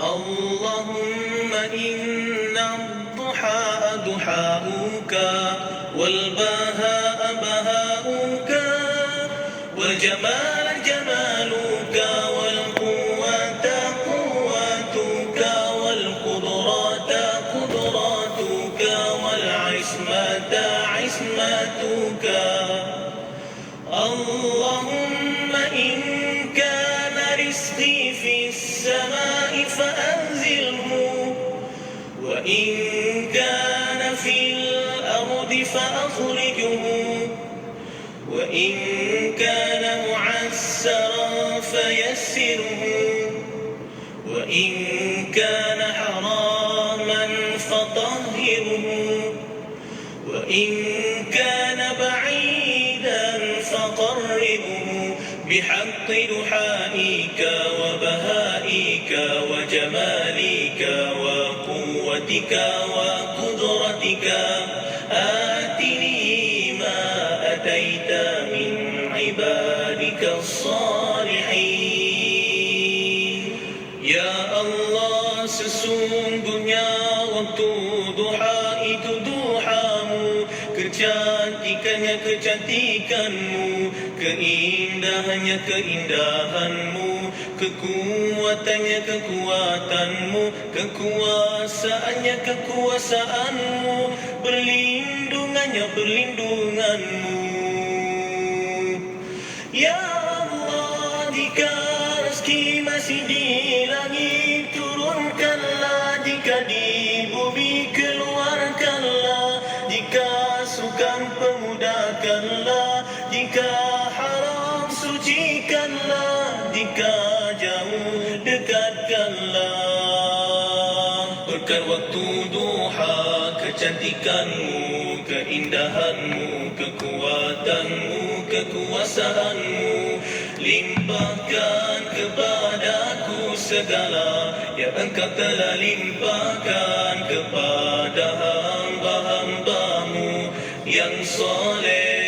اللهم إن الضحى ضحاؤك والبهاء بهاؤك والجمال جمالك والقوة قوتك والقدرة قدراتك والعصمة عصمتك. اللهم إن كان رزقي في السماء فأنزله وإن كان في الأرض فأخرجه وإن كان معسرا فيسره وإن كان حراما فطهره وإن كان بعيدا فقربه بحق دحائك وبهائك وجمالك وقوتك وقدرتك. آتني ما أتيت من عبادك الصالحين. Ya Allah, sesungguhnya waktu duha itu duhamu, kecantikannya kecantikanmu, keindahannya keindahanmu, kekuatannya kekuatanmu, kekuasaannya kekuasaanmu, perlindungannya perlindunganmu. Ya Allah, jika rezeki masih di langit turunkanlah, jika di bumi keluarkanlah, jika sukar pemudahkanlah, jika haram sucikanlah, jika jauh dekatkanlah. Berkat waktu duha, kecantikanmu, keindahanmu, kekuatanmu, kekuasaanmu, limpahkan kepadaku segala yang Engkau telah limpahkan kepada hamba-hambamu yang soleh.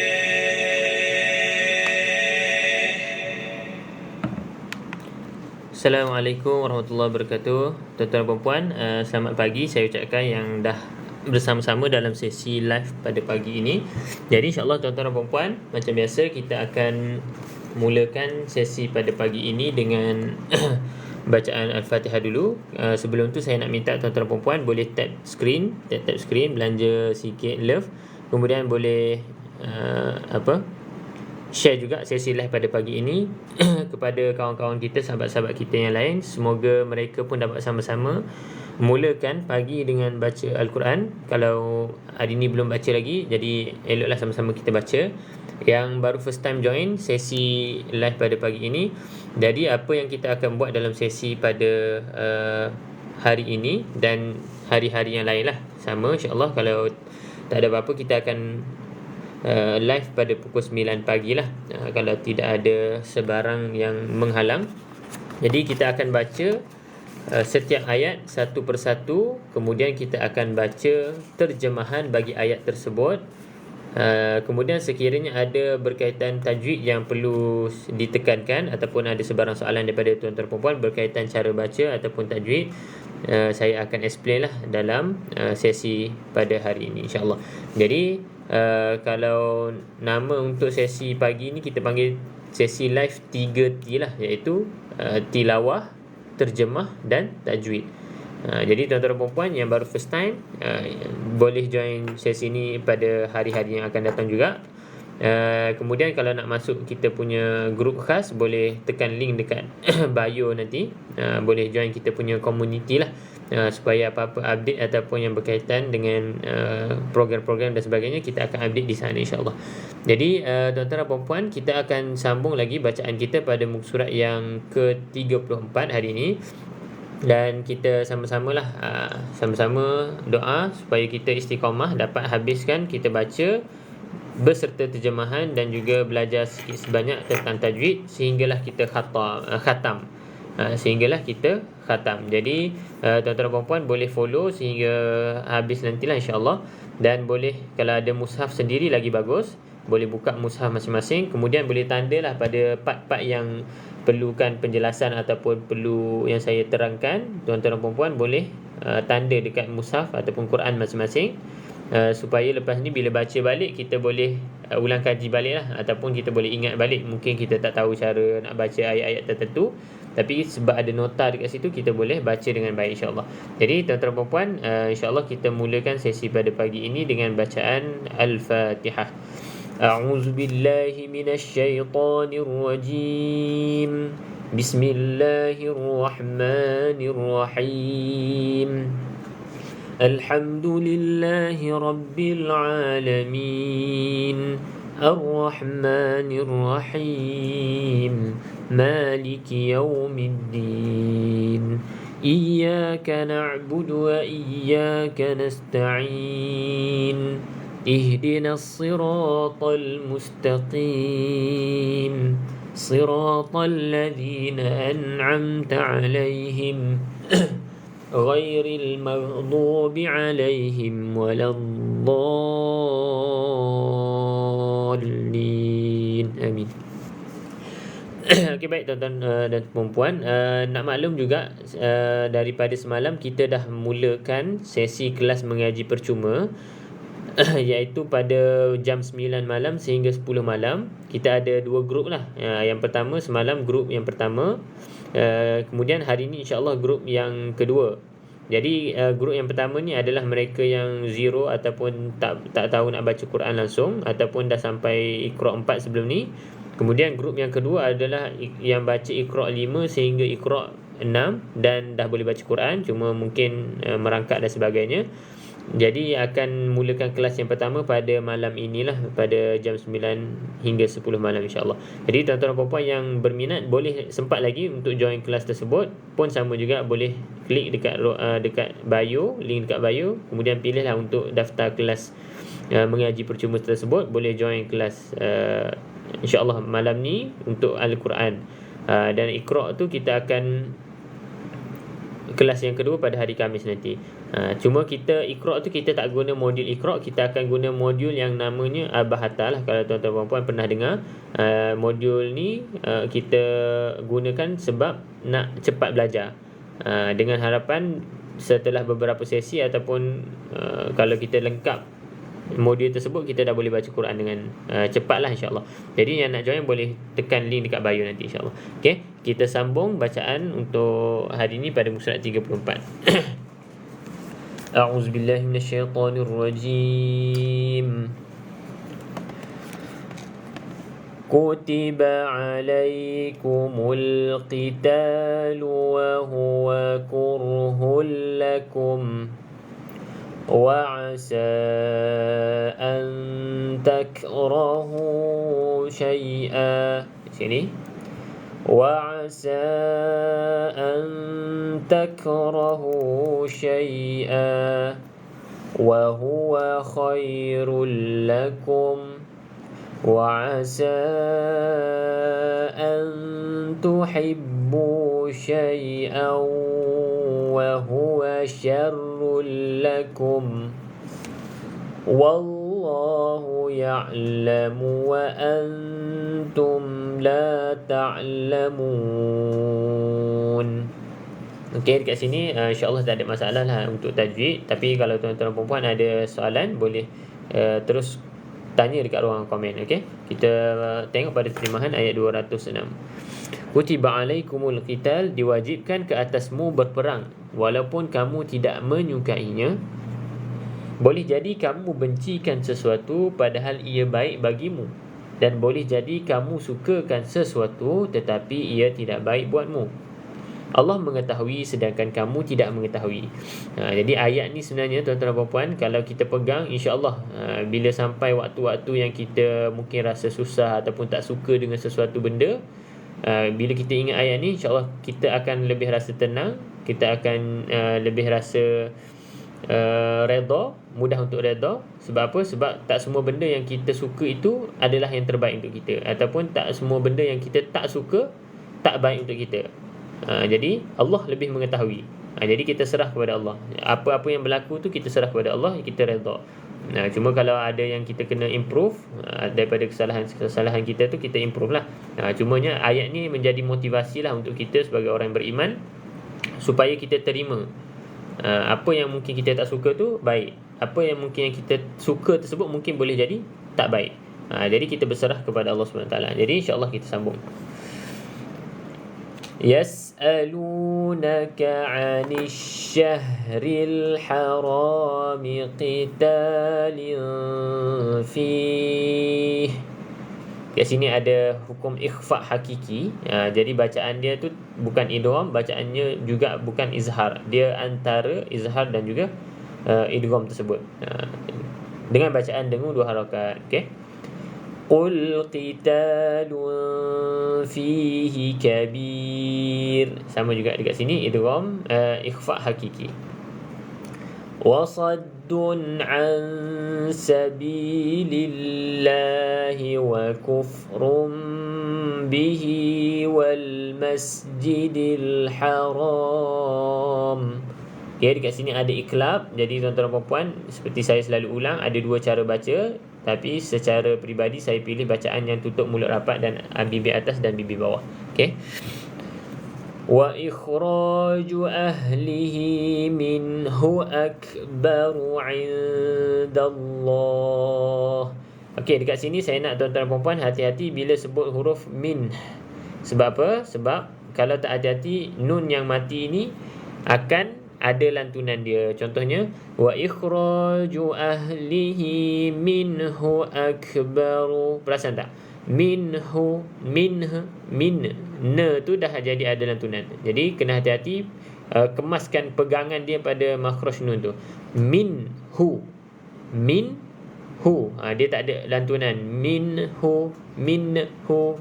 Assalamualaikum warahmatullahi wabarakatuh. Tuan-tuan dan puan, selamat pagi. Saya ucapkan yang dah bersama-sama dalam sesi live pada pagi ini. Jadi insya-Allah tuan-tuan dan puan, macam biasa kita akan mulakan sesi pada pagi ini dengan bacaan Al-Fatihah dulu. Sebelum tu saya nak minta tuan-tuan dan puan boleh tap screen, belanja sikit love. Kemudian boleh share juga sesi live pada pagi ini kepada kawan-kawan kita, sahabat-sahabat kita yang lain. Semoga mereka pun dapat sama-sama mulakan pagi dengan baca Al-Quran. Kalau hari ni belum baca lagi, jadi eloklah sama-sama kita baca. Yang baru first time join sesi live pada pagi ini, jadi apa yang kita akan buat dalam sesi pada hari ini dan hari-hari yang lain lah sama, insyaAllah. Kalau tak ada apa-apa, kita akan live pada pukul 9 pagi lah, kalau tidak ada sebarang yang menghalang. Jadi kita akan baca setiap ayat satu persatu, kemudian kita akan baca terjemahan bagi ayat tersebut. Kemudian sekiranya ada berkaitan tajwid yang perlu ditekankan ataupun ada sebarang soalan daripada tuan-tuan dan puan berkaitan cara baca ataupun tajwid, saya akan explain lah dalam sesi pada hari ini, insyaAllah. Jadi kalau nama untuk sesi pagi ni kita panggil sesi live 3T lah, iaitu tilawah, terjemah dan tajwid. Jadi tuan-tuan dan puan yang baru first time boleh join sesi ni pada hari-hari yang akan datang juga. Kemudian kalau nak masuk kita punya grup khas, boleh tekan link dekat bio nanti. Boleh join kita punya community lah, supaya apa-apa update ataupun yang berkaitan dengan program-program dan sebagainya, kita akan update di sana, insyaAllah. Jadi tuan-tuan dan puan, kita akan sambung lagi bacaan kita pada muka surat yang ke-34 hari ini. Dan kita sama-sama doa supaya kita istiqamah dapat habiskan kita baca beserta terjemahan dan juga belajar sikit sebanyak tentang tajwid sehinggalah kita khatam. Jadi tuan-tuan dan puan boleh follow sehingga habis nantilah, insya-Allah. Dan boleh, kalau ada mushaf sendiri lagi bagus, boleh buka mushaf masing-masing, kemudian boleh tandalah pada part-part yang perlukan penjelasan ataupun perlu yang saya terangkan, tuan-tuan dan puan-puan boleh tanda dekat mushaf ataupun Quran masing-masing, supaya lepas ni bila baca balik kita boleh ulang kaji balik lah, ataupun kita boleh ingat balik. Mungkin kita tak tahu cara nak baca ayat-ayat tertentu, tapi sebab ada nota dekat situ, kita boleh baca dengan baik, insyaAllah. Jadi tuan-tuan dan puan-puan, insyaAllah kita mulakan sesi pada pagi ini dengan bacaan Al-Fatihah. A'udzu billahi minasyaitonir rajim. Bismillahirrahmanirrahim. Alhamdulillahi rabbil alamin. Ar-Rahmanir Rahim. Maliki yaumiddin. Iyyaka na'budu wa iyyaka nasta'in. اهدنا الصراط المستقيم صراط الذين أنعمت عليهم غير المغضوب عليهم ولا الضالين آمين. Okey, baik tuan-tuan dan puan-puan, nak maklum juga daripada semalam kita dah mulakan sesi kelas mengaji percuma iaitu pada jam 9 malam sehingga 10 malam. Kita ada 2 grup lah. Yang pertama semalam grup yang pertama, kemudian hari ni insyaAllah grup yang kedua. Jadi grup yang pertama ni adalah mereka yang zero ataupun tak tahu nak baca Quran langsung, ataupun dah sampai Iqra' 4 sebelum ni. Kemudian grup yang kedua adalah yang baca Iqra' 5 sehingga Iqra' 6 dan dah boleh baca Quran, cuma mungkin merangkak dan sebagainya. Jadi akan mulakan kelas yang pertama pada malam inilah, pada jam 9 hingga 10 malam insyaAllah. Jadi tuan-tuan dan puan-puan yang berminat boleh sempat lagi untuk join kelas tersebut. Pun sama juga, boleh klik dekat bio, link dekat bio, kemudian pilihlah untuk daftar kelas mengaji percuma tersebut. Boleh join kelas insyaAllah malam ni untuk Al-Quran. Dan Iqra' tu kita akan kelas yang kedua pada hari Khamis nanti. Cuma kita Iqra' tu kita tak guna modul Iqra', kita akan guna modul yang namanya Al-Bahathah lah. Kalau tuan-tuan puan-puan pernah dengar, modul ni kita gunakan sebab nak cepat belajar, dengan harapan setelah beberapa sesi ataupun kalau kita lengkap modul tersebut, kita dah boleh baca Quran dengan cepatlah insyaAllah. Jadi yang nak join boleh tekan link dekat bio nanti insyaAllah. Okay, kita sambung bacaan untuk hari ini pada muka surat 34. A'udzubillahi minasyaitonirrajim. Kutiba alaikumul qitalu wa huwa kurhul lakum وعسى أن تكرهوا شيئا sini وعسى أن تكرهوا شيئا وهو خير لكم وعسى أن تحبوا شيئا وهو شر لكم والله يعلم وأنتم لا تعلمون. Okey, dekat sini insyaAllah tak ada masalah lah untuk tajwid. Tapi kalau tuan-tuan dan puan-puan ada soalan, boleh terus tanya dekat ruang komen. Okey, kita tengok pada terjemahan ayat 206. Kutiba alaikumul qital, diwajibkan ke atasmu berperang walaupun kamu tidak menyukainya. Boleh jadi kamu bencikan sesuatu padahal ia baik bagimu, dan boleh jadi kamu sukakan sesuatu tetapi ia tidak baik buatmu. Allah mengetahui sedangkan kamu tidak mengetahui. Jadi ayat ni sebenarnya tuan-tuan dan puan-puan, kalau kita pegang insya-Allah, bila sampai waktu-waktu yang kita mungkin rasa susah ataupun tak suka dengan sesuatu benda, bila kita ingat ayat ni, insya-Allah kita akan lebih rasa tenang, kita akan lebih rasa redha, mudah untuk redha. Sebab apa? Sebab tak semua benda yang kita suka itu adalah yang terbaik untuk kita, ataupun tak semua benda yang kita tak suka tak baik untuk kita. Jadi Allah lebih mengetahui. Jadi kita serah kepada Allah. Apa-apa yang berlaku tu kita serah kepada Allah, kita redha. Cuma kalau ada yang kita kena improve daripada kesalahan kita tu, kita improve lah. Cumanya ayat ni menjadi motivasi lah untuk kita sebagai orang yang beriman, supaya kita terima apa yang mungkin kita tak suka tu baik, apa yang mungkin yang kita suka tersebut mungkin boleh jadi tak baik. Jadi kita berserah kepada Allah SWT. Jadi insya-Allah kita sambung. Yas'alunaka 'anil syahril haram qitalin fih. Kat sini ada hukum ikhfa hakiki. Jadi bacaan dia tu bukan idgham, bacaannya juga bukan izhar. Dia antara izhar dan juga idgham tersebut. Dengan bacaan dengung 2 harakat. Okey. Qul qitalun fihi kabir. Sama juga dekat sini idgham ikhfa hakiki. Wasaddun an sabilillahi wa kufrun bihi wal masjidil haram. Okay, dekat sini ada iklab. Jadi tuan-tuan dan puan-puan, seperti saya selalu ulang, ada 2 cara baca. Tapi secara peribadi saya pilih bacaan yang tutup mulut rapat dan bibir atas dan bibir bawah. Okay. Wa ikhraju ahlihi minhu akbaru 'indallah. Okey, dekat sini saya nak tuan-tuan dan puan-puan hati-hati bila sebut huruf min. Sebab apa? Sebab kalau tak hati-hati, nun yang mati ini akan ada lantunan dia. Contohnya wa ikhraju ahlihi minhu akbaru. Perasan tak? Minhu, min ne tu dah jadi ada lantunan. Jadi kena hati-hati, kemaskan pegangan dia pada makhraj nun tu. Minhu, dia tak ada lantunan. Minhu.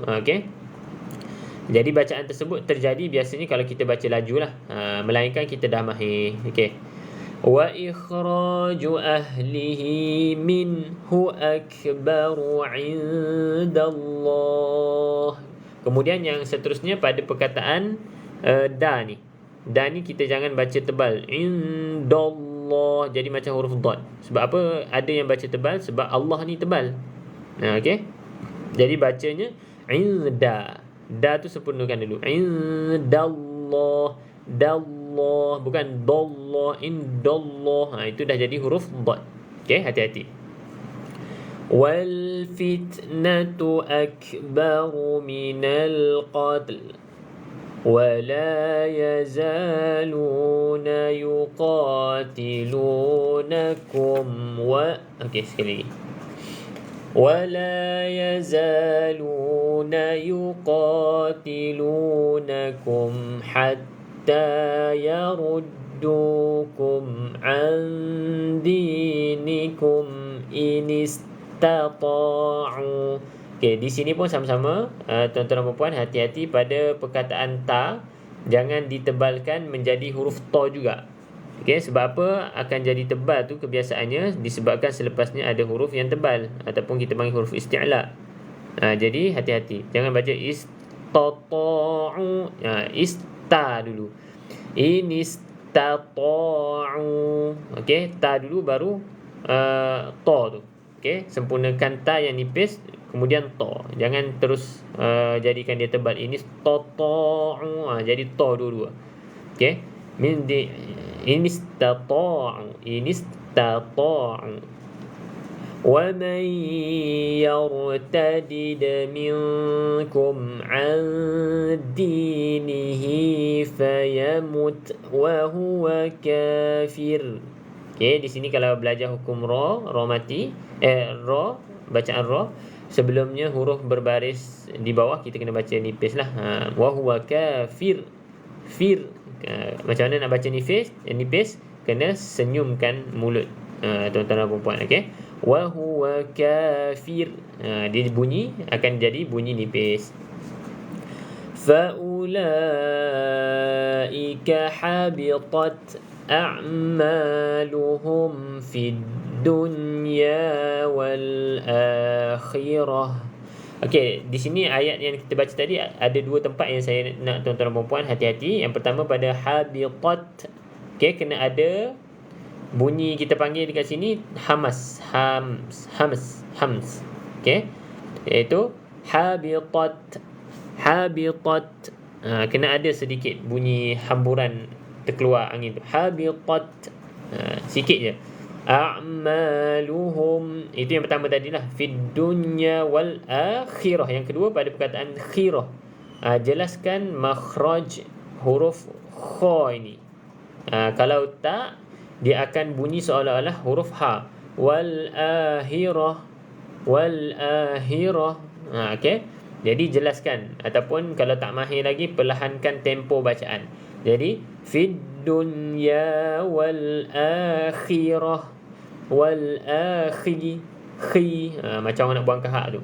Okey. Jadi bacaan tersebut terjadi biasanya kalau kita baca laju lah, melainkan kita dah mahir. Okey. Wa ikhraju ahlihi minhu akbaru 'indallah. Kemudian yang seterusnya pada perkataan da ni. Da ni kita jangan baca tebal. Indallah jadi macam huruf dad. Sebab apa ada yang baca tebal? Sebab Allah ni tebal. Okey. Jadi bacanya inda. Da tu sempurnakan dulu. Indallah. Dallah, bukan dallah, indallah. Itu dah jadi huruf dad. Okey, hati-hati. Wal fitnatu akbaru minal qatl wa la yazaluna yuqatilunakum wa okey, sekali lagi. ولا يزالون يقاتلونكم حتى يردوكم عن دينكم إن استطاعوا. Okey, di sini pun sama-sama tuan-tuan dan puan, hati-hati pada perkataan ta, jangan ditebalkan menjadi huruf ta juga. Okey, sebab apa akan jadi tebal tu kebiasaannya disebabkan selepasnya ada huruf yang tebal ataupun kita panggil huruf isti'la. Jadi hati-hati, jangan baca istata'u. Ista dulu. Inistata'u. Okey, ta dulu baru ta tu. Okey, sempurnakan ta yang nipis kemudian ta. Jangan terus jadikan dia tebal. Inistata'u. Jadi ta dua-dua. Okey. Min di inistata'u wa man yartadid minkum an dinihi fayamut wa huwa kafir. Okey, di sini kalau belajar hukum ra mati, ra bacaan ra sebelumnya huruf berbaris di bawah kita kena baca nipis lah. Wa huwa kafir. Macam mana nak baca nipis? Kena senyumkan mulut tuan-tuan dan puan-puan. Okey. Wa huwa kafir. Dia bunyi akan jadi bunyi nipis. Fa ulaika habitat a'maluhum fid dunya wal akhirah. Okey, di sini ayat yang kita baca tadi ada 2 tempat yang saya nak tuan-tuan dan puan-puan hati-hati. Yang pertama pada habitat. Okey, kena ada bunyi kita panggil dekat sini hamas, hams. Okey, iaitu habitat. Kena ada sedikit bunyi hamburan terkeluar angin tu. Habitat. Sikit je. A'maluhum, itu yang pertama tadilah, fid dunya wal akhirah. Yang kedua pada perkataan khirah, jelaskan makhraj huruf kha ini. Kalau tak, dia akan bunyi seolah-olah huruf ha. Wal ahirah. Okey, jadi jelaskan, ataupun kalau tak mahir lagi, perlahankan tempo bacaan. Jadi fid dunya wal akhirah macam orang nak buang kahak tu.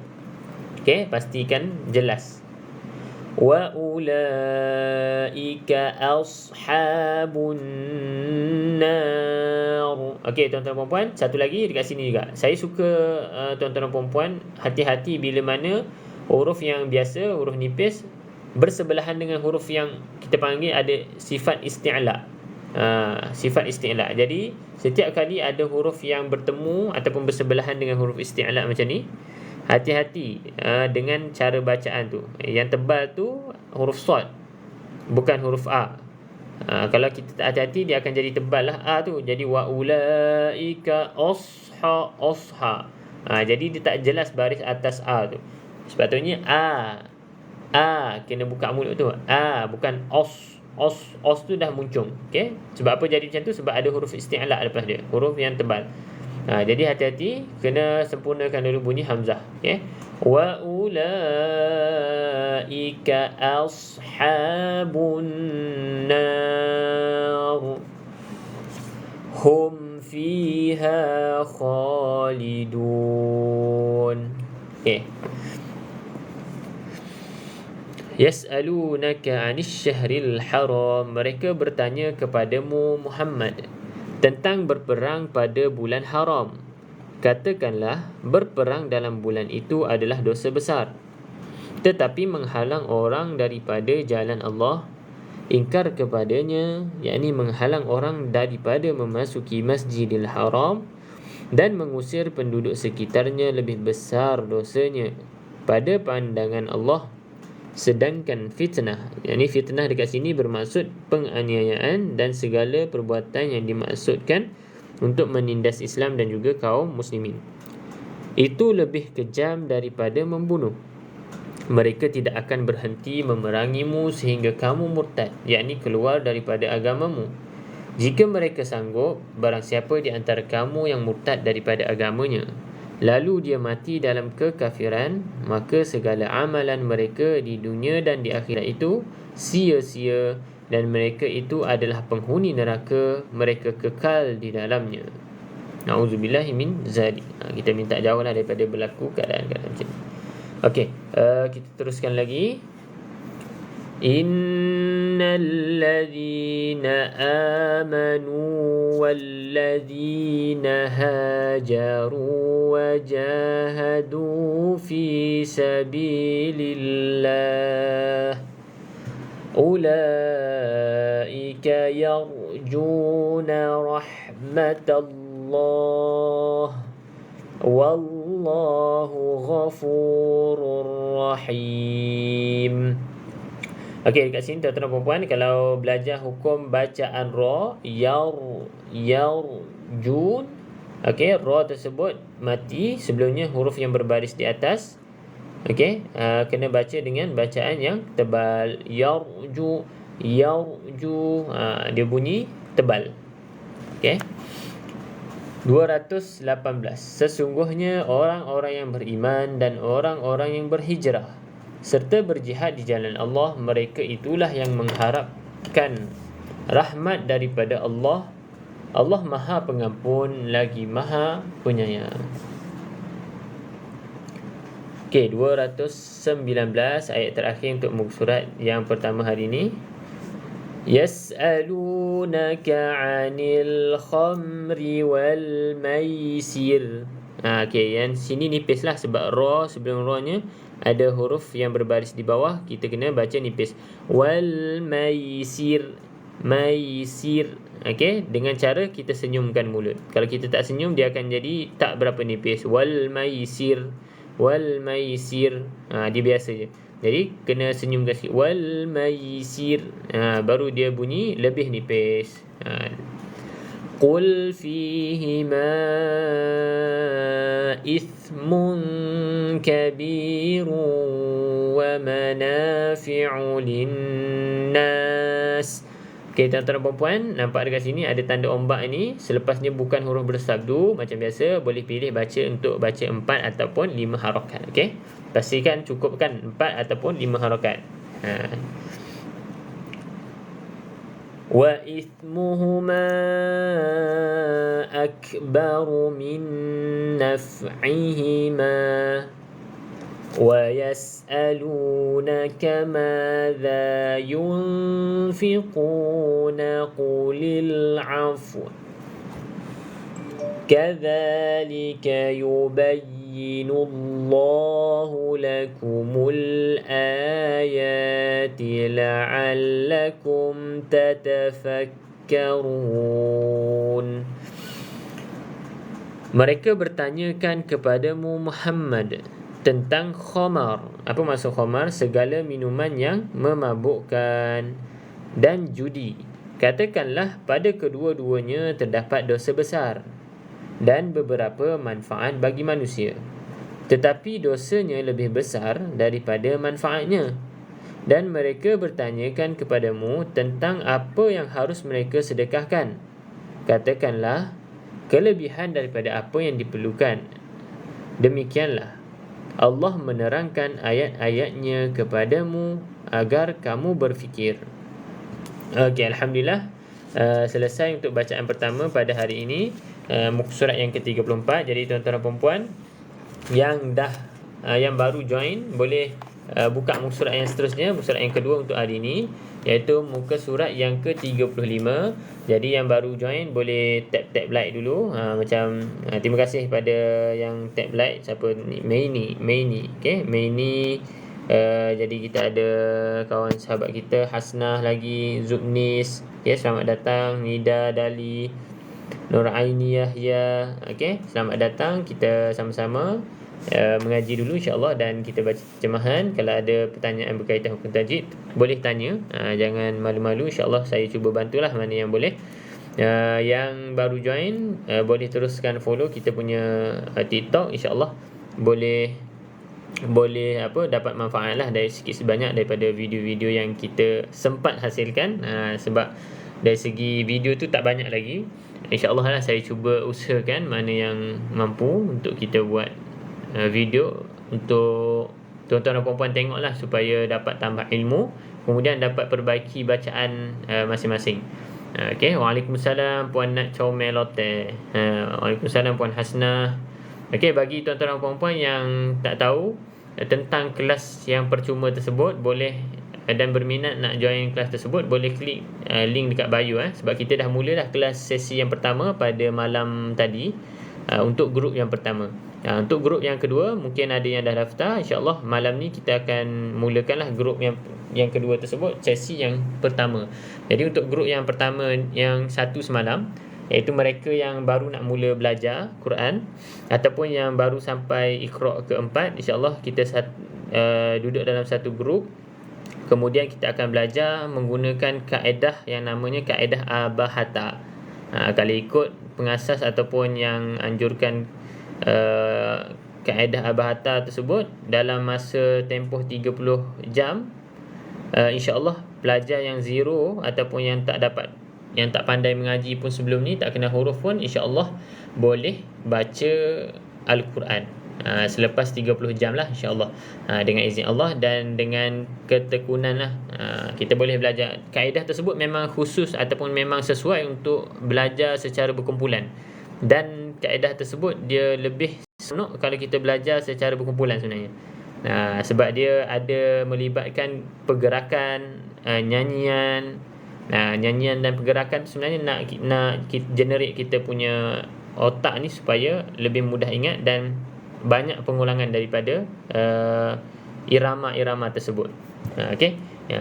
Okey, pastikan jelas. Wa ulaika ashabun nar. Okey, tuan-tuan dan puan-puan, satu lagi dekat sini juga. Saya suka tuan-tuan dan puan-puan hati-hati bila mana huruf yang biasa, huruf nipis bersebelahan dengan huruf yang kita panggil ada sifat isti'la. Sifat isti'la. Jadi setiap kali ada huruf yang bertemu ataupun bersebelahan dengan huruf isti'la macam ni, hati-hati dengan cara bacaan tu. Yang tebal tu huruf sad, bukan huruf a. Kalau kita tak hati-hati, dia akan jadi tebal lah a tu. Jadi wa ulaika osha. Jadi dia tak jelas baris atas a tu. Sepatutnya a kena buka mulut tu. Bukan os tu dah muncung. Okey, sebab apa jadi macam tu? Sebab ada huruf isti'la lepas dia, huruf yang tebal. Jadi hati-hati, kena sempurnakan dulu bunyi hamzah. Okey, wa ulaika ashabun nar hum fiha khalidun. Okey, yas'alunaka 'anil syahril haram. Mereka bertanya kepadamu Muhammad tentang berperang pada bulan haram. Katakanlah, berperang dalam bulan itu adalah dosa besar, tetapi menghalang orang daripada jalan Allah, ingkar kepadanya, yakni menghalang orang daripada memasuki Masjidil Haram dan mengusir penduduk sekitarnya, lebih besar dosanya pada pandangan Allah. Sedangkan fitnah, yakni fitnah dekat sini bermaksud penganiayaan dan segala perbuatan yang dimaksudkan untuk menindas Islam dan juga kaum muslimin, itu lebih kejam daripada membunuh. Mereka tidak akan berhenti memerangimu sehingga kamu murtad, yakni keluar daripada agamamu. Jika mereka sanggup, barang siapa di antara kamu yang murtad daripada agamanya, lalu dia mati dalam kekafiran, maka segala amalan mereka di dunia dan di akhirat itu sia-sia, dan mereka itu adalah penghuni neraka, mereka kekal di dalamnya. Na'udzubillahi min zalik. Kita minta jauhlah daripada berlaku keadaan-keadaan macam ni. Okey, kita teruskan lagi. Innal ladzina amanu wal ladzina hajaru wa jahadu fi sabilillah ulaika yarjuna rahmatallah wallahu ghafurur rahim. Okey, dekat sini tuan-tuan dan puan-puan, kalau belajar hukum bacaan ra, yarjun, okey, ra tersebut mati sebelumnya huruf yang berbaris di atas. Okey, kena baca dengan bacaan yang tebal. Yarju, dia bunyi tebal. Okey, 218. Sesungguhnya orang-orang yang beriman dan orang-orang yang berhijrah serta berjihad di jalan Allah, mereka itulah yang mengharapkan rahmat daripada Allah. Allah Maha Pengampun lagi Maha Penyayang. Okey, 219 ayat terakhir untuk muka surat yang pertama hari ini. Yas'alunaka 'anil khamri wal maisir. Okey, yang sini nipis lah sebab ra, sebelum ra-nya ada huruf yang berbaris di bawah, kita kena baca nipis. Wal maisir. maisir. Okey, dengan cara kita senyumkan mulut. Kalau kita tak senyum, dia akan jadi tak berapa nipis. Wal maisir, wal maisir. Dia biasa je. Jadi kena senyumkan sikit. Wal maisir. Baru dia bunyi lebih nipis. Qul fihima ithmun kabirun wa manafi'u linnas. Okey, tuan-tuan dan puan, nampak dekat sini ada tanda ombak ni. Selepas ni bukan huruf bersabdu macam biasa, boleh pilih baca untuk baca 4 ataupun 5 harakat. Okey, pastikan cukupkan 4 ataupun 5 harakat. Wa ithmuhuma akbaru min naf'ihima wa yas'alunaka madza yunfiquna qulil 'afwa kadzalika yubayyinullahu lakumul ayati la'allakum tatafakkarun. Mereka bertanyakan kepadamu Muhammad tentang khamar. Apa maksud khamar? Segala minuman yang memabukkan dan judi. Katakanlah pada kedua-duanya terdapat dosa besar dan beberapa manfaat bagi manusia. Tetapi dosanya lebih besar daripada manfaatnya. Dan mereka bertanyakan kepadamu tentang apa yang harus mereka sedekahkan. Katakanlah, kelebihan daripada apa yang diperlukan. Demikianlah Allah menerangkan ayat-ayatnya kepadamu agar kamu berfikir. Okey, Alhamdulillah, selesai untuk bacaan pertama pada hari ini, muka surat yang ke-34. Jadi tuan-tuan dan puan yang yang baru join, boleh buka muka surat yang seterusnya, muka surat yang kedua untuk hari ini, iaitu muka surat yang ke-35. Jadi yang baru join boleh tap like dulu. Terima kasih pada yang tap like. Siapa ni? Maini. Okey, Maini. Jadi kita ada kawan sahabat kita Hasnah lagi, Zubnis. Okey, selamat datang. Nida Dali, Nuraini Yahya. Okey, selamat datang. Kita sama-sama mengaji dulu insya-Allah dan kita baca terjemahan. Kalau ada pertanyaan berkaitan hukum tajwid, boleh tanya. Jangan malu-malu, insya-Allah saya cuba bantulah mana yang boleh. Yang baru join, boleh teruskan follow kita punya TikTok, insya-Allah boleh dapat manfaat lah dari sikit sebanyak daripada video-video yang kita sempat hasilkan. Sebab dari segi video tu tak banyak lagi. InsyaAllah lah saya cuba usahakan mana yang mampu untuk kita buat video untuk tuan-tuan dan puan-puan tengok lah, supaya dapat tambah ilmu, kemudian dapat perbaiki bacaan masing-masing. Okey, Waalaikumsalam Puan Nat Chomelote. Waalaikumsalam Puan Hasnah. Okey, bagi tuan-tuan dan puan-puan yang tak tahu tentang kelas yang percuma tersebut, boleh dan berminat nak join kelas tersebut, boleh klik link dekat bio sebab kita dah mulalah kelas sesi yang pertama pada malam tadi untuk grup yang pertama. Untuk grup yang kedua, mungkin ada yang dah daftar. InsyaAllah malam ni kita akan mulakanlah grup yang kedua tersebut, sesi yang pertama. Jadi untuk grup yang pertama yang satu semalam, iaitu mereka yang baru nak mula belajar Quran ataupun yang baru sampai Iqra' ke-4, insyaAllah kita duduk dalam satu grup. Kemudian kita akan belajar menggunakan kaedah yang namanya kaedah Abahata. Kalau ikut pengasas ataupun yang anjurkan kaedah Abahata tersebut, dalam masa tempoh 30 jam, insya-Allah pelajar yang zero ataupun yang tak pandai mengaji pun sebelum ni, tak kenal huruf pun, insya-Allah boleh baca Al-Quran selepas 30 jam lah, insya-Allah, dengan izin Allah dan dengan ketekunan lah. Kita boleh belajar. Kaedah tersebut memang khusus ataupun memang sesuai untuk belajar secara berkumpulan, dan kaedah tersebut dia lebih seronok kalau kita belajar secara berkumpulan sebenarnya. Sebab dia ada melibatkan pergerakan, nyanyian. Nyanyian dan pergerakan sebenarnya nak generate kita punya otak ni supaya lebih mudah ingat dan banyak pengulangan daripada irama-irama tersebut. Okey.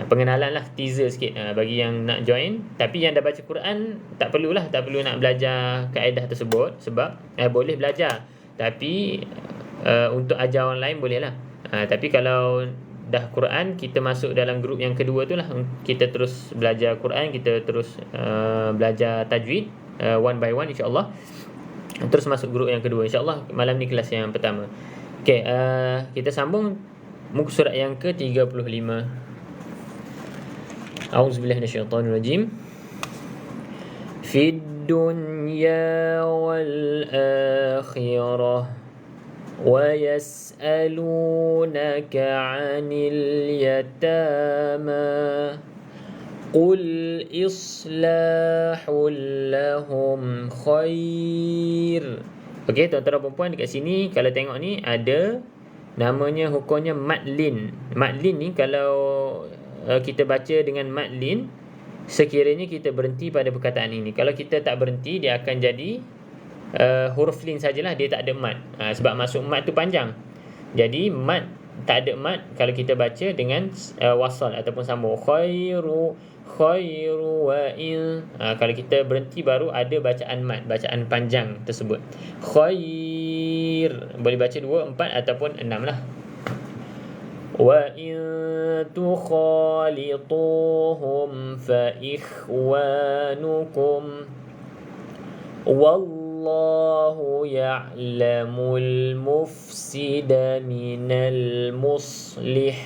pengenalan lah, teaser sikit bagi yang nak join. Tapi yang dah baca Quran tak perlu nak belajar kaedah tersebut, sebab boleh belajar, tapi untuk ajar orang lain boleh lah. Tapi kalau dah Quran, kita masuk dalam grup yang kedua tu lah, kita terus belajar Quran, kita terus belajar tajwid one by one, insyaAllah. Terus masuk grup yang kedua, insyaAllah. Malam ni kelas yang pertama. Okay, kita sambung muka surat yang ke-35. A'udzubillahi minasyaitonirrajim. Fid dunya wal akhirah wa yas'alunaka 'anil yatama qul islahul lahum khair. Okey, tuan-tuan dan puan-puan, dekat sini kalau tengok ni ada namanya, hukumnya madlin. Madlin ni kalau kita baca dengan madlin, sekiranya kita berhenti pada perkataan ini. Kalau kita tak berhenti, dia akan jadi huruf lin sajalah, dia tak ada mad. Sebab masuk mad tu panjang. Jadi mad, tak ada mad kalau kita baca dengan wasal ataupun sambung. Khairu wa in. Kalau kita berhenti baru ada bacaan mad, bacaan panjang tersebut. Khair, boleh baca 2, 4 ataupun 6 lah. Wa in tukhalituhum fa ikhwanukum wallahu ya'lamul mufsida minal muslih.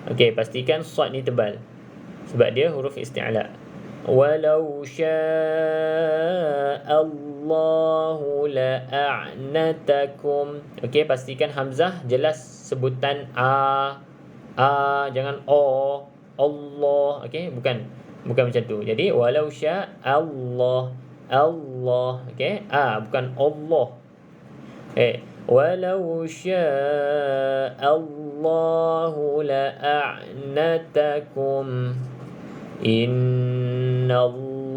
Okey, pastikan sad ni tebal sebab dia huruf isti'la. Walau sya'allahu la'a'natakum. Okey, pastikan hamzah jelas sebutan a, jangan o, Allah. Okey, bukan macam tu. Jadi walau sya'allah, Allah. Okey, bukan Allah. Walau sya'allahu la'a'natakum innallaha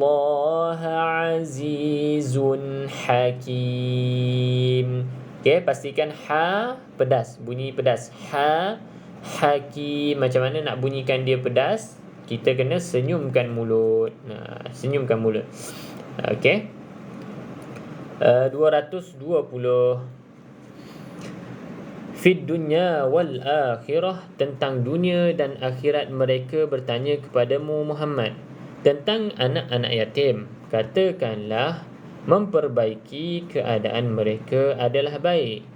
azizun hakim. Okey, pastikan ha pedas, bunyi pedas. Ha, hakim. Macam mana nak bunyikan dia pedas? Kita kena senyumkan mulut. Senyumkan mulut. Okey. 220. Fid dunya wal akhirah, tentang dunia dan akhirat mereka bertanya kepadamu Muhammad tentang anak-anak yatim. Katakanlah, memperbaiki keadaan mereka adalah baik,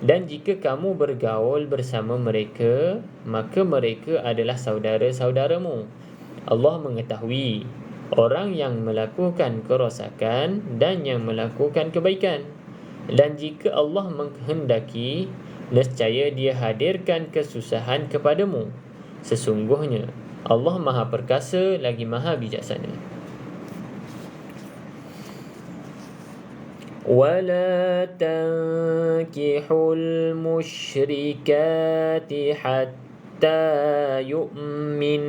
dan jika kamu bergaul bersama mereka, maka mereka adalah saudara-saudaramu. Allah mengetahui orang yang melakukan kerosakan dan yang melakukan kebaikan. Dan jika Allah menghendaki, nescaya Dia hadirkan kesusahan kepadamu. Sesungguhnya Allah Maha Perkasa lagi Maha Bijaksana. Wala tankihul musyrikati hatta yu'min.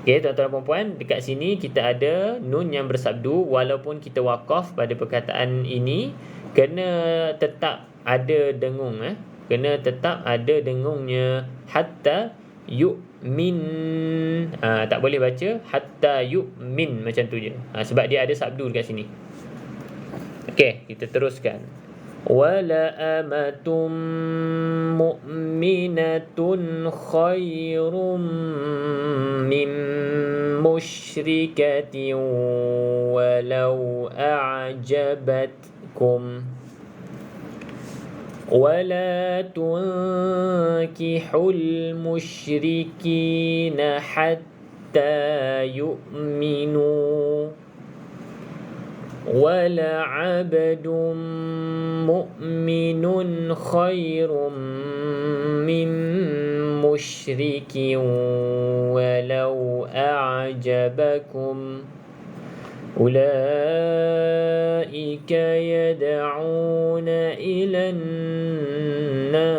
Okey, tuan-tuan dan puan-puan, dekat sini kita ada nun yang bersabdu. Walaupun kita wakaf pada perkataan ini, kena tetap ada dengung, kena tetap ada dengungnya. Hatta yu'min, tak boleh baca hatta yu'min macam tu je, sebab dia ada sabdu dekat sini. Okey, kita teruskan. Wala amatum mu'minatun khairum min musyrikatin walau a'jabatkum. ولا تنكحوا المشركين حتى يؤمنوا ولعبد مؤمن خير من مشرك ولو أعجبكم أولئك يدعون إلى النار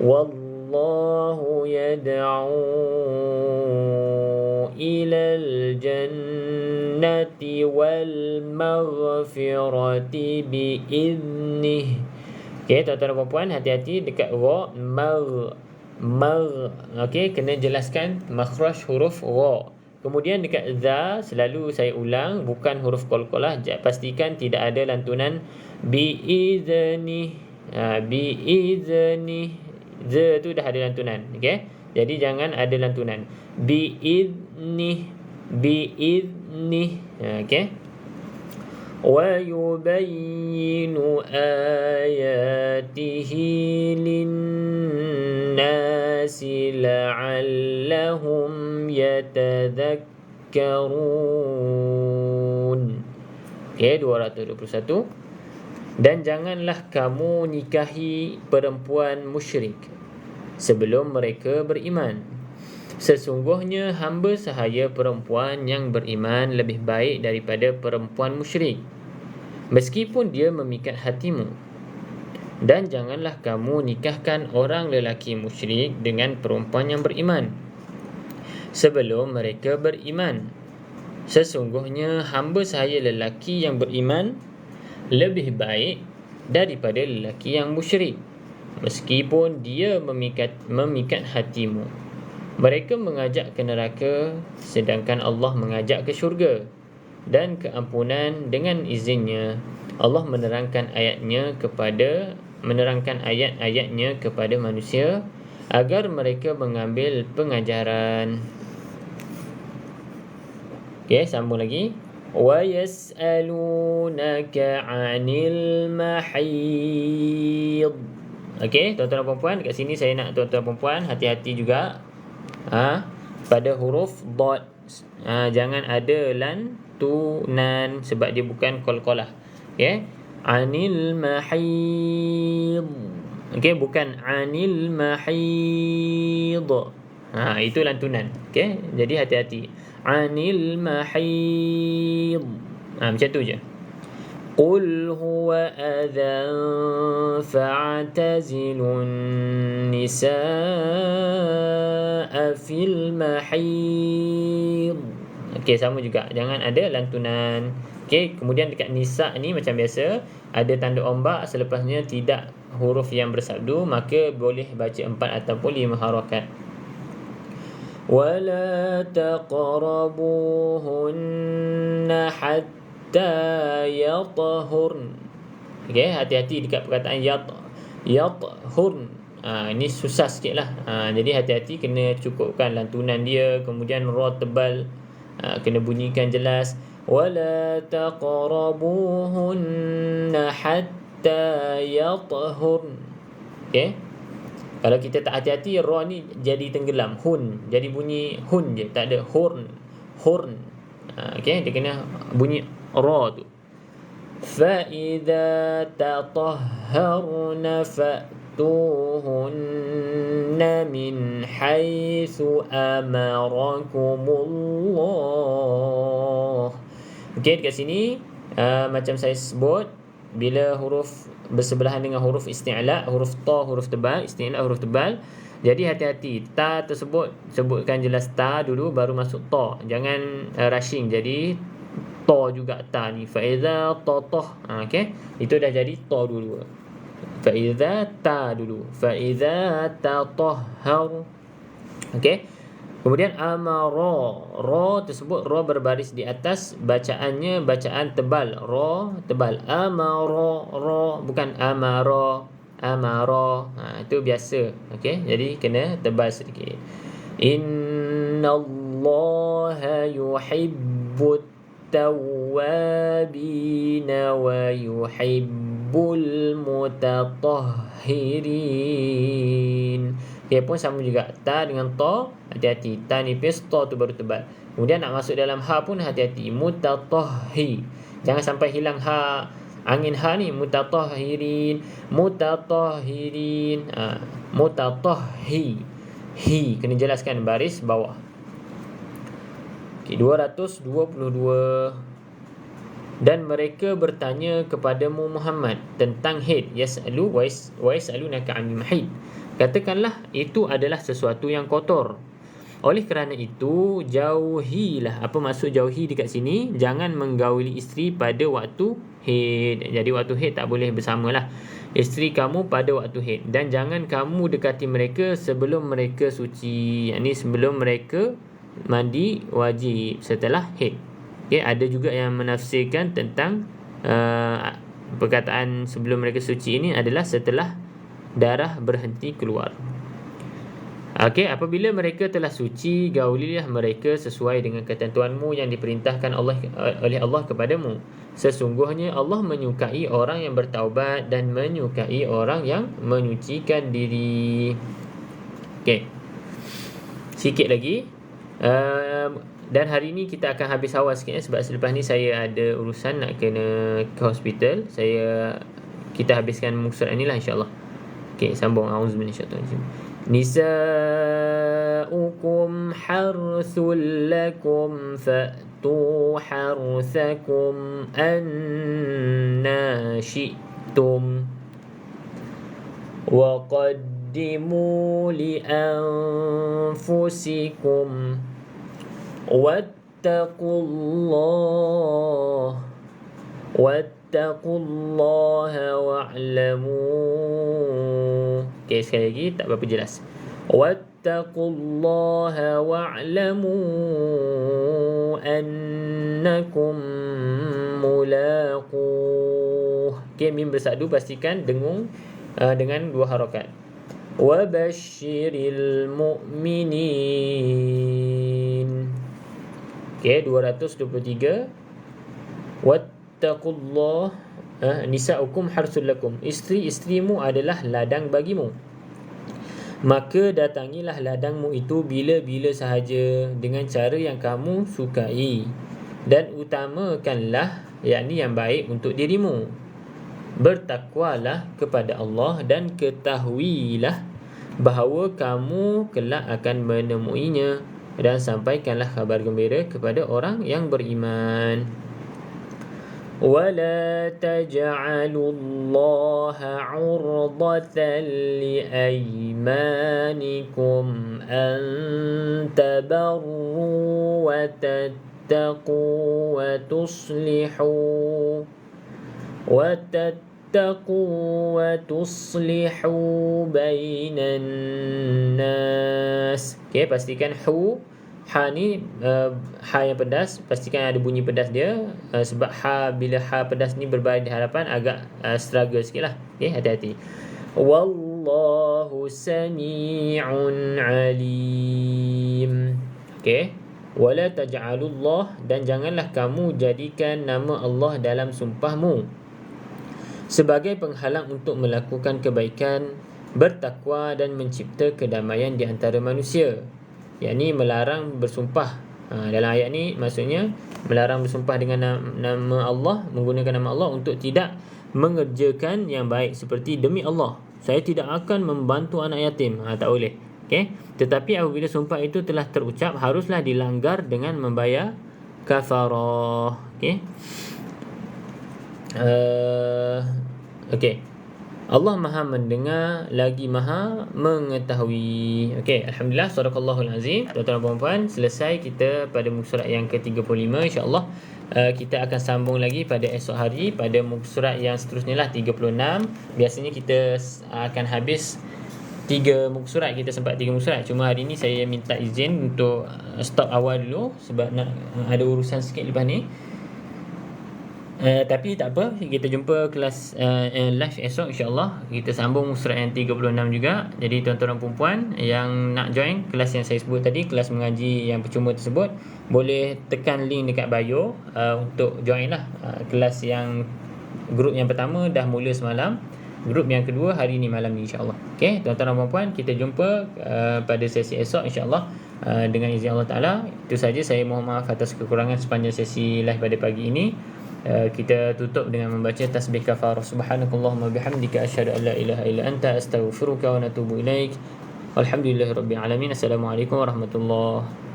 والله يدعو إلى الجنة والمغفرة بإذنه. Okay, tuan-tuan dan puan-puan, hati-hati dekat ra, Okey, kena jelaskan makhraj huruf ra. Kemudian dekat za selalu saya ulang, bukan huruf qalqalah. Pastikan tidak ada lantunan biizni. Biizni. Z tu dah ada lantunan. Okey. Jadi jangan ada lantunan. Biizni. Biizni. Okey. وَيُبَيِّنُ آيَاتِهِ لِلنَّاسِ لَعَلَّهُمْ يَتَذَكَّرُونَ. Okey, 221. Dan janganlah kamu nikahi perempuan musyrik sebelum mereka beriman. Sesungguhnya hamba sahaya perempuan yang beriman lebih baik daripada perempuan musyrik, meskipun dia memikat hatimu. Dan janganlah kamu nikahkan orang lelaki musyrik dengan perempuan yang beriman sebelum mereka beriman. Sesungguhnya hamba sahaya lelaki yang beriman lebih baik daripada lelaki yang musyrik, meskipun dia memikat hatimu. Mereka mengajak ke neraka, sedangkan Allah mengajak ke syurga dan keampunan dengan izinnya. Allah menerangkan ayat-ayatnya kepada manusia agar mereka mengambil pengajaran. Okey, sambung lagi. Wa yas'alunaka 'anil mahid. Okey, tuan-tuan dan puan-puan, dekat sini saya nak tuan-tuan dan puan-puan hati-hati juga. Pada huruf dad, jangan ada lantunan sebab dia bukan qalqalah. Okey, anil mahid. Okey, bukan anil mahid. Itu lantunan. Okey, jadi hati-hati. Anil mahid. Macam tu je. قل هو أذى فاعتزلوا النساء في المحيض. Okey, sama juga. Jangan ada lantunan. Okey, kemudian dekat nisa ni macam biasa, ada tanda ombak, selepasnya tidak huruf yang bersabdu, maka boleh baca 4 ataupun 5 harakat. وَلَا تَقْرَبُوهُنَّ حَتَّى yatahurn. Okey, hati-hati dekat perkataan yatahurn. Ini susah sikit lah. Jadi hati-hati, kena cukupkan lantunan dia. Kemudian ra tebal, kena bunyikan jelas. Wala taqrabuhunna hatta yatahurn. Okey, kalau kita tak hati-hati, ra ni jadi tenggelam. Hun, jadi bunyi hun je, tak ada hurn. Okey, dia kena bunyi ra tu. فَإِذَا تَطَهَّرْنَ فَأْتُوهُنَّ مِنْ حَيْثُ أَمَرَكُمُ اللَّهُ. Okey, dekat sini macam saya sebut, bila huruf bersebelahan dengan huruf isti'la, huruf ta huruf tebal, isti'la huruf tebal, jadi hati-hati. Ta tersebut sebutkan jelas ta dulu baru masuk ta. Jangan rushing. Jadi ta juga ta ni. Faiza tatah. Okey. Itu dah jadi ta dulu. Faiza ta dulu. Faiza tatahhar. Okey. Kemudian amara. Ra tersebut ra berbaris di atas, bacaannya bacaan tebal. Ra tebal. Amara, ra bukan amara. Itu biasa. Okey. Jadi kena tebal sedikit. Innallaha yuhibbut التوابين ويحب المتطهرين. Okay, pun sama juga. Ta dengan ta, hati-hati. Ta nipis, ta tu baru tebal. Kemudian nak masuk dalam ha pun hati-hati. Mutatahhi. Jangan sampai hilang ha. Angin ha ni. Mutatahhirin. Mutatahhi. Hi. Kena jelaskan baris bawah. 222. Dan mereka bertanya kepadamu Muhammad tentang haid. Yas'alu wa yas'alunaka 'anil mahid. Katakanlah itu adalah sesuatu yang kotor. Oleh kerana itu, jauhilah. Apa maksud jauhi dekat sini? Jangan menggauli isteri pada waktu haid. Jadi waktu haid tak boleh bersamalah. isteri kamu pada waktu haid, dan jangan kamu dekati mereka sebelum mereka suci, yakni sebelum mereka mandi wajib setelah haid. Okay, ada juga yang menafsirkan tentang perkataan sebelum mereka suci ini adalah setelah darah berhenti keluar. Okey, apabila mereka telah suci, gaulilah mereka sesuai dengan ketentuanmu yang diperintahkan oleh Allah kepadamu. Sesungguhnya Allah menyukai orang yang bertaubat dan menyukai orang yang menyucikan diri. Okey, sikit lagi. Dan hari ni kita akan habis awal sikit sebab selepas ni saya ada urusan nak kena ke hospital. Kita habiskan muka surat ni lah insya-Allah. Okey, sambung. Auzubillahi minasyaitanir rajim. Nisa'ukum harthul lakum fa'tu harthakum anna syi'tum wa qaddimu li anfusikum wattaqullaha wa'lamu. Okey, sekali lagi tak berapa jelas. Wattaqullaha wa'lamu annakum mulaquh. Okey, mim bersadu pastikan dengung dengan 2 harakat. Wa basyiril mu'minin. Okey, 223. Wattaqullah. Nisa'ukum harsul lakum. Isteri-isterimu adalah ladang bagimu. Maka datangilah ladangmu itu bila-bila sahaja dengan cara yang kamu sukai, dan utamakanlah yakni yang baik untuk dirimu. Bertakwalah kepada Allah dan ketahuilah bahawa kamu kelak akan menemuinya, dan sampaikanlah kabar gembira kepada orang yang beriman. وَلَا تَجْعَلُوا اللَّهَ عُرْضَةً لِأَيْمَانِكُمْ أَن تَبَرُّوا وَتَتَّقُوا وَتُصْلِحُوا بَيْنَ النَّاسِ. Okay, pastikan ha ni ha yang pedas, pastikan ada bunyi pedas dia, sebab bila ha pedas ni berbaring di hadapan agak struggle sikit lah. Okay, hati-hati. Wallahu sami'un alim. Okay, wala taj'alullah, dan janganlah kamu jadikan nama Allah dalam sumpahmu sebagai penghalang untuk melakukan kebaikan, bertakwa dan mencipta kedamaian di antara manusia. Yakni melarang bersumpah. Dalam ayat ni maksudnya melarang bersumpah dengan nama Allah, menggunakan nama Allah untuk tidak mengerjakan yang baik, seperti demi Allah saya tidak akan membantu anak yatim. Tak boleh. Okay? Tetapi apabila sumpah itu telah terucap, haruslah dilanggar dengan membayar kafarah. Okay? Okay. Allah Maha mendengar lagi Maha mengetahui. Okey, alhamdulillah, sadaqallahul azim. Tuan-tuan dan puan-puan, selesai kita pada muka surat yang ke-35. Insya-Allah kita akan sambung lagi pada esok hari pada muka surat yang seterusnya lah, 36. Biasanya kita akan habis 3 muka surat, kita sempat 3 muka surat. Cuma hari ni saya minta izin untuk stop awal dulu sebab nak ada urusan sikit lepas ni. Tapi tak apa, kita jumpa kelas live esok insya-Allah. Kita sambung surat yang 36 juga. Jadi tuan-tuan dan puan-puan yang nak join kelas yang saya sebut tadi, kelas mengaji yang percuma tersebut, boleh tekan link dekat bio untuk join lah. Kelas yang grup yang pertama dah mula semalam, grup yang kedua hari ni malam ni insya-Allah. Okey, tuan-tuan dan puan-puan, kita jumpa pada sesi esok insya-Allah dengan izin Allah Taala. Itu saja, saya mohon maaf atas kekurangan sepanjang sesi live pada pagi ini. Kita tutup dengan membaca tasbih kafarah. Subhanakallahumma bihamdika asyhadu an la ilaha illa anta astaghfiruka wa atubu ilaik. Walhamdulillahirabbil alamin. Assalamualaikum warahmatullahi